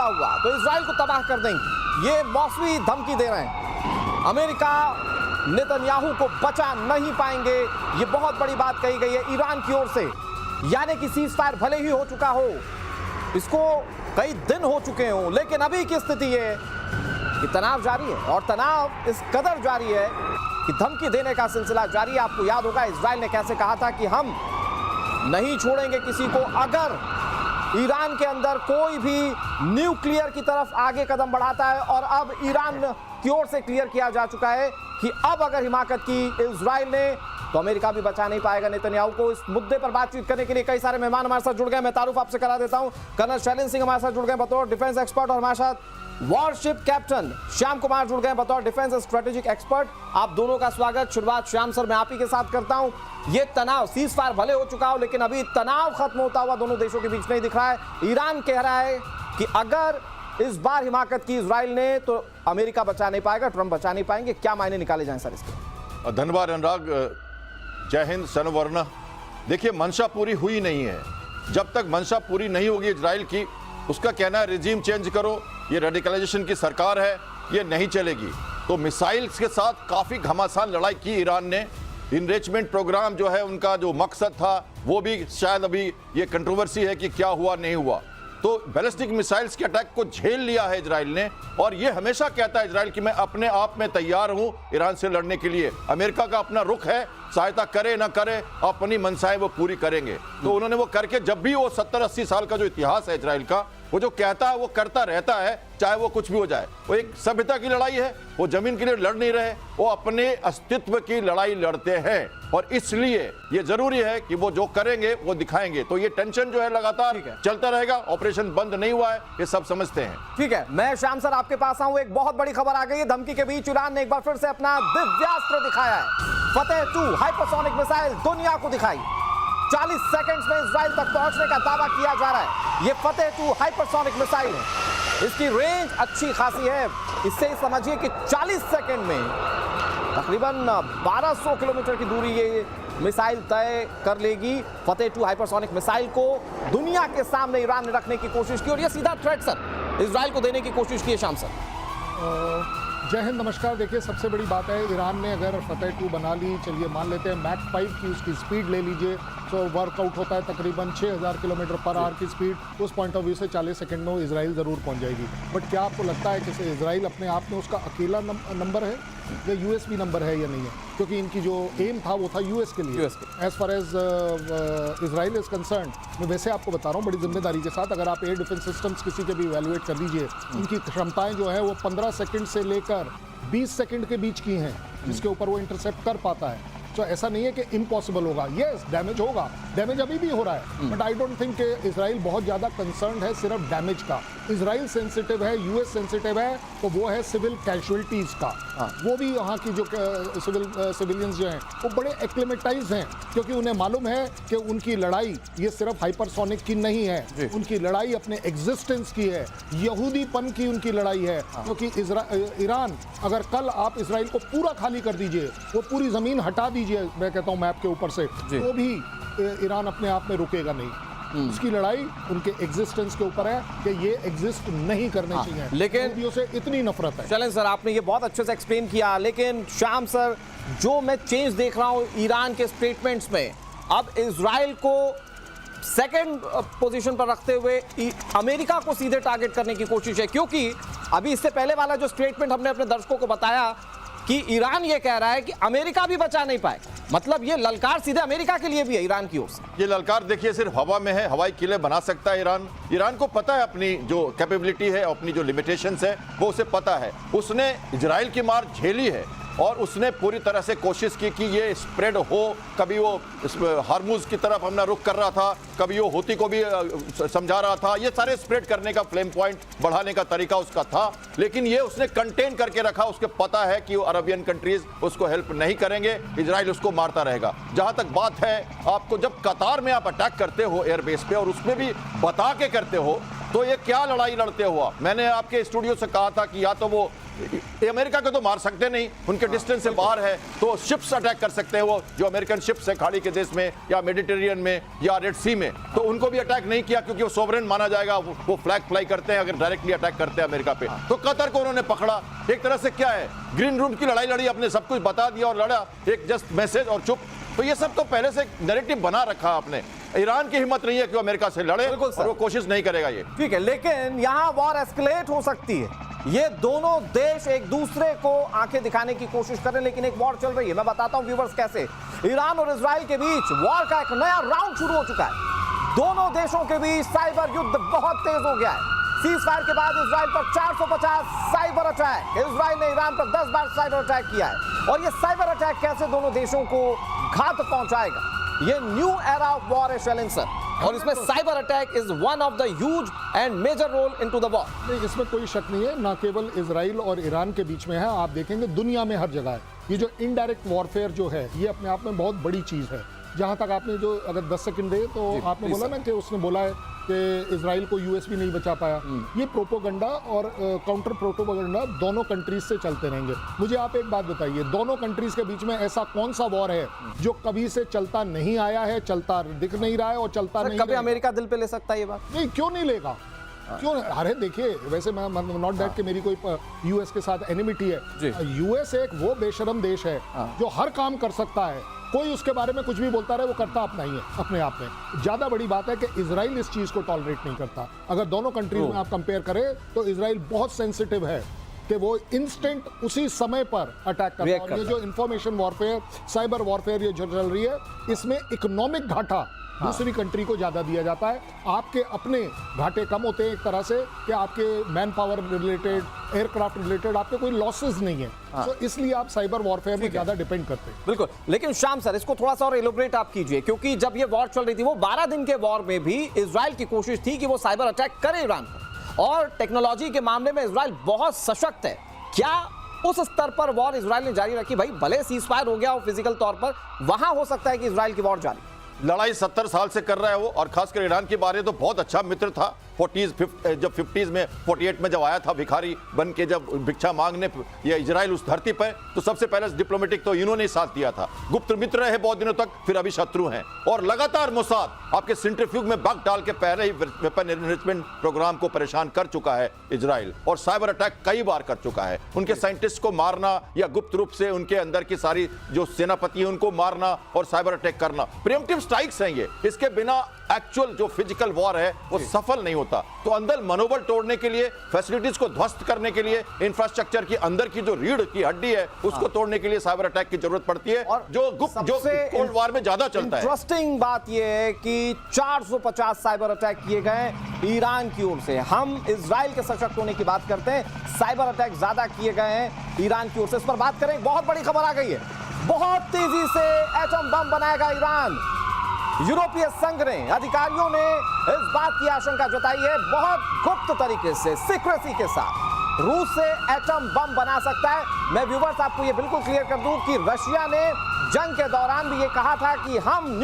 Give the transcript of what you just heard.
होता हुआ तो इजराइल को तबाह कर देंगे। ये मौसमी धमकी दे रहे हैं। अमेरिका नेतन्याहू को बचा नहीं पाएंगे, ये बहुत बड़ी बात कही गई है ईरान की ओर से। यानी कि सीज फायर भले ही हो चुका हो, इसको कई दिन हो चुके हों, लेकिन अभी की स्थिति है कि तनाव जारी है और तनाव इस कदर जारी है कि धमकी देने का सिलसिला जारी है। आपको याद होगा इजराइल ने कैसे कहा था कि हम नहीं छोड़ेंगे किसी को अगर ईरान के अंदर कोई भी न्यूक्लियर की तरफ आगे कदम बढ़ाता है। और अब ईरान की ओर से क्लियर किया जा चुका है कि अब अगर हिमाकत की इजराइल ने तो अमेरिका भी बचा नहीं पाएगा नेतन्याहू को। इस मुद्दे पर बातचीत करने के लिए कई सारे मेहमान हमारे साथ जुड़ गए। मैं तारुफ आपसे करा देता हूं, कर्नल शैलेंद्र सिंह हमारे साथ जुड़ गए बतौर डिफेंस एक्सपर्ट और हमारे साथ वॉरशिप कैप्टन श्याम कुमार जुड़ गए बतौर डिफेंस स्ट्रेटेजिक एक्सपर्ट। आप दोनों का स्वागत। शुरुआत श्याम सर मैं आप ही के साथ करता हूं। ये तनाव सीज फायर भले हो चुका हो, लेकिन अभी तनाव खत्म होता हुआ दोनों देशों के बीच नहीं दिख रहा है। ईरान कह रहा है कि अगर इस बार हिमाकत की इजराइल ने तो अमेरिका बचा नहीं पाएगा, ट्रंप बचा नहीं पाएंगे। क्या मायने निकाले जाएं सर इसके? धन्यवाद अनुराग, जय हिंद, सनवर्ण। देखिए, मंशा पूरी हुई नहीं है। जब तक मंशा पूरी नहीं होगी इजराइल की, उसका कहना है रिजीम चेंज करो, ये रेडिकलाइजेशन की सरकार है, ये नहीं चलेगी। तो मिसाइल्स के साथ काफ़ी घमासान लड़ाई की ईरान ने। इनरिचमेंट प्रोग्राम जो है उनका जो मकसद था वो भी शायद अभी ये कंट्रोवर्सी है कि क्या हुआ नहीं हुआ। तो बैलिस्टिक मिसाइल्स के अटैक को झेल लिया है इजराइल ने, और ये हमेशा कहता है इजराइल कि मैं अपने आप में तैयार हूं ईरान से लड़ने के लिए। अमेरिका का अपना रुख है, सहायता करे ना करे अपनी मनसाएं वो पूरी करेंगे। तो उन्होंने वो करके, जब भी वो 70-80 साल का जो इतिहास है इजराइल का, वो जो कहता है वो करता रहता है, चाहे वो कुछ भी हो जाए। वो एक सभ्यता की लड़ाई है, वो जमीन के लिए लड़ नहीं रहे, वो अपने अस्तित्व की लड़ाई लड़ते हैं। और इसलिए ये जरूरी है कि वो जो करेंगे वो दिखाएंगे। तो ये टेंशन जो है लगातार चलता रहेगा, ऑपरेशन बंद नहीं हुआ है, ये सब समझते हैं। ठीक है, मैं श्याम सर आपके पास आऊं। एक बहुत बड़ी खबर आ गई है, धमकी के बीच ईरान ने एक बार फिर से अपना दिव्यास्त्र दिखाया है। फतेह 2 हाइपरसोनिक मिसाइल दुनिया को दिखाई। 40 सेकंड्स में इजराइल तक पहुंचने का दावा किया जा रहा है। ये फतेह 2 हाइपरसोनिक मिसाइल है, इसकी रेंज अच्छी खासी है। इससे समझिए कि 40 सेकंड में तकरीबन 1200 किलोमीटर की दूरी ये मिसाइल तय कर लेगी। फतेह 2 हाइपरसोनिक मिसाइल को दुनिया के सामने ईरान ने रखने की कोशिश की और ये सीधा थ्रेट सर इजराइल को देने की कोशिश की है। श्याम सर जय हिंद, नमस्कार। देखिए, सबसे बड़ी बात है ईरान ने अगर फतेह 2 बना ली, चलिए मान लेते हैं मैक 5 की उसकी स्पीड ले लीजिए, तो वर्कआउट होता है तकरीबन 6000 किलोमीटर पर आवर की स्पीड। उस पॉइंट ऑफ व्यू से 40 सेकंड में इजराइल ज़रूर पहुंच जाएगी। बट क्या आपको लगता है कि इजराइल अपने आप में उसका अकेला नंबर है या यूएस भी नंबर है या नहीं है? क्योंकि इनकी जो एम था वो था यूएस के लिए। As far as Israel is concern, मैं वैसे आपको बता रहा हूँ बड़ी जिम्मेदारी के साथ, अगर आप एयर डिफेंस सिस्टम्स किसी के भी इवैल्यूएट कर दीजिए, इनकी क्षमताएं जो है वो 15 सेकंड से लेकर 20 सेकंड के बीच की हैं, जिसके ऊपर वो इंटरसेप्ट कर पाता है। तो ऐसा नहीं है कि इम्पॉसिबल होगा। यस, डैमेज होगा, डैमेज अभी भी हो रहा है, बट आई डोंट थिंक कि इजराइल बहुत ज़्यादा कंसर्न है सिर्फ डैमेज का। इजराइल सेंसिटिव है, यूएस सेंसिटिव है, तो वो है सिविल कैजुअलिटीज़ का। वो भी वहाँ की जो सिविलियंस जो हैं वो बड़े एक्लिमेटाइज हैं, क्योंकि उन्हें मालूम है कि उनकी लड़ाई ये सिर्फ हाइपरसोनिक की नहीं है, उनकी लड़ाई अपने एग्जिस्टेंस की है, यहूदीपन की उनकी लड़ाई है। क्योंकि ईरान, अगर कल आप इजराइल को पूरा खाली कर दीजिए, वो पूरी ज़मीन हटा दीजिए, मैं कहता हूं मैप के ऊपर से, तो भी ईरान अपने आप में रुकेगा नहीं। उसकी लड़ाई उनके एग्जिस्टेंस के ऊपर है कि ये एग्जिस्ट नहीं करने चाहिए, लेकिन से इतनी नफरत है। चलें सर, आपने ये बहुत अच्छे से एक्सप्लेन किया, लेकिन श्याम सर जो मैं चेंज देख रहा हूं ईरान के स्टेटमेंट्स में, अब इजराइल को सेकंड पोजीशन पर रखते हुए अमेरिका को सीधे टारगेट करने की कोशिश है। क्योंकि अभी इससे पहले वाला जो स्टेटमेंट हमने अपने दर्शकों को बताया कि ईरान ये कह रहा है कि अमेरिका भी बचा नहीं पाए, मतलब ये ललकार सीधे अमेरिका के लिए भी है ईरान की ओर से। ये ललकार देखिए सिर्फ हवा में है, हवाई किले बना सकता है ईरान। ईरान को पता है अपनी जो कैपेबिलिटी है, अपनी जो लिमिटेशंस है, वो उसे पता है। उसने इजराइल की मार झेली है और उसने पूरी तरह से कोशिश की कि ये स्प्रेड हो। कभी वो हार्मुज की तरफ अपना रुख कर रहा था, कभी वो होती को भी समझा रहा था। ये सारे स्प्रेड करने का, फ्लेम पॉइंट बढ़ाने का तरीका उसका था, लेकिन ये उसने कंटेन करके रखा। उसके पता है कि वो अरबियन कंट्रीज उसको हेल्प नहीं करेंगे, इजराइल उसको मारता रहेगा। जहां तक बात है, आपको जब कतार में आप अटैक करते हो एयरबेस पे, और उसमें भी बता के करते हो तो ये क्या लड़ाई लड़ते हुआ? मैंने आपके स्टूडियो से कहा था कि या तो वो अमेरिका को तो मार सकते नहीं, उनके डिस्टेंस से बाहर है, तो शिप्स अटैक कर सकते हैं, वो जो अमेरिकन शिप्स है खाड़ी के देश में या मेडिटेरियन में या रेड सी में, तो उनको भी अटैक नहीं किया क्योंकि वो सोवरेन माना जाएगा, वो फ्लैग फ्लाई करते हैं अगर डायरेक्टली अटैक करते हैं अमेरिका पे। तो कतर को उन्होंने पकड़ा, एक तरह से क्या है, ग्रीन रूम की लड़ाई लड़ी, अपने सब कुछ बता दिया और लड़ा, एक जस्ट मैसेज और चुप। तो ये सब तो पहले से नैरेटिव बना रखा आपने। ईरान की हिम्मत नहीं है कि वो अमेरिका से लड़े और वो कोशिश नहीं करेगा ये। ठीक है, लेकिन यहां वॉर एस्केलेट हो सकती है। ये दोनों देश एक दूसरे को आंखें दिखाने की कोशिश कर रहे हैं, लेकिन एक वॉर चल रही है। मैं बताता हूं व्यूअर्स कैसे। ईरान और इजराइल के बीच वॉर का एक नया राउंड शुरू हो चुका है। दोनों देशों के बीच साइबर युद्ध बहुत तेज हो गया है। सीज फायर के बाद इजराइल पर 450 साइबर अटैक, इजराइल ने ईरान पर 10 बार साइबर अटैक किया है। और ये साइबर अटैक कैसे दोनों देशों को घात पहुंचाएगा, ये न्यू एरा ऑफ वॉर है शैलेंद्र सर। और इसमें cyber attack is one of the huge and major role into the war. नहीं, इसमें कोई शक नहीं है, ना केवल इजराइल और ईरान के बीच में है, आप देखेंगे दुनिया में हर जगह है। ये जो इनडायरेक्ट वॉरफेयर जो है, ये अपने आप में बहुत बड़ी चीज है। जहां तक आपने जो अगर 10 सेकंड दे तो आपने बोला ना कि उसने बोला है कि इजराइल को यूएस भी नहीं बचा पाया। ये प्रोपोगंडा और काउंटर प्रोपोगंडा दोनों कंट्रीज से चलते रहेंगे। मुझे आप एक बात बताइए, दोनों कंट्रीज के बीच में ऐसा कौन सा वॉर है जो कभी से चलता नहीं आया है, चलता दिख नहीं रहा है और चलता नहीं कभी अमेरिका दिल पे ले सकता है ये बात? नहीं, क्यों नहीं लेगा, क्यों? अरे देखिए, वैसे मैं नॉट दैट कि मेरी कोई यूएस के साथ एनिमिटी है। यूएस एक वो बेशरम देश है जो हर काम कर सकता है, कोई उसके बारे में कुछ भी बोलता रहे, वो करता अपना ही है अपने आप में। ज्यादा बड़ी बात है कि इजराइल इस चीज को टॉलरेट नहीं करता। अगर दोनों कंट्रीज में आप कंपेयर करें तो इजराइल बहुत सेंसिटिव है कि वो इंस्टेंट उसी समय पर अटैक करता है। और ये जो इंफॉर्मेशन वॉरफेयर, साइबर वॉरफेयर ये जो चल रही है, इसमें इकोनॉमिक घाटा दूसरी कंट्री को ज्यादा दिया जाता है। आपके अपने घाटे कम होते हैं एक तरह से कि आपके man power related, aircraft related आपके कोई लॉसेस नहीं है। तो इसलिए आप साइबर वॉरफेयर में ज्यादा डिपेंड करते हैं। बिल्कुल, लेकिन शाम सर इसको थोड़ा सा और एलोबरेट आप कीजिए, क्योंकि जब ये वॉर चल रही थी, वो 12 दिन के वॉर में भी इजराइल की कोशिश थी कि वो साइबर अटैक करे ईरान पर, और टेक्नोलॉजी के मामले में इजराइल बहुत सशक्त है। क्या उस स्तर पर वॉर इजराइल ने जारी रखी? भाई भले सीज फायर हो गया हो फिजिकल तौर पर, वहां हो सकता है कि इजराइल की वॉर जारी। लड़ाई 70 साल से कर रहा है वो, और खासकर ईरान के बारे तो बहुत अच्छा मित्र था। 40s जब 50s में 48 में जब आया था भिखारी बन के, जब भिक्षा मांगने ये इजराइल उस धरती पर, तो सबसे पहले डिप्लोमेटिक तो इन्होंने साथ दिया था। गुप्त मित्र रहे बहुत दिनों तक, फिर अभी शत्रु हैं। और लगातार मोसाद आपके सेंट्रीफ्यूज में बग डाल के पहले ही वेपन एनरिचमेंट प्रोग्राम को परेशान कर चुका है इजराइल, और साइबर अटैक कई बार कर चुका है। उनके साइंटिस्ट को मारना या गुप्त रूप से उनके अंदर की सारी जो सेनापति है उनको मारना और साइबर अटैक करना, प्रिएम्प्टिव स्ट्राइक्स हैं ये। इसके बिना एक्चुअल जो फिजिकल वॉर है वो सफल नहीं होता। तो अंदर मनोबल तोड़ने के लिए, फैसिलिटीज को ध्वस्त करने के लिए, इंफ्रास्ट्रक्चर की अंदर की जो रीढ़ की हड्डी है उसको तोड़ने के लिए साइबर अटैक की जरूरत पड़ती है, और जो कोल्ड वॉर में ज्यादा चलता है। इंटरेस्टिंग बात यह है कि 450 साइबर अटैक किए गए ईरान की ओर से। हम इजराइल के सशक्त होने की बात करते हैं, साइबर अटैक ज्यादा किए गए हैं ईरान की ओर से। इस पर बात करें, बहुत बड़ी खबर आ गई है, बहुत तेजी से एटम बम बनाएगा ईरान। यूरोपीय संघ ने, अधिकारियों ने इस बात की आशंका जताई है, बहुत गुप्त तरीके से, सीक्रेसी के साथ रूस से एटम बम बना सकता है। मैं व्यूवर्स आपको ये बिल्कुल क्लियर कर दूं कि रशिया ने जंग के दौरान भी ये कहा था कि हम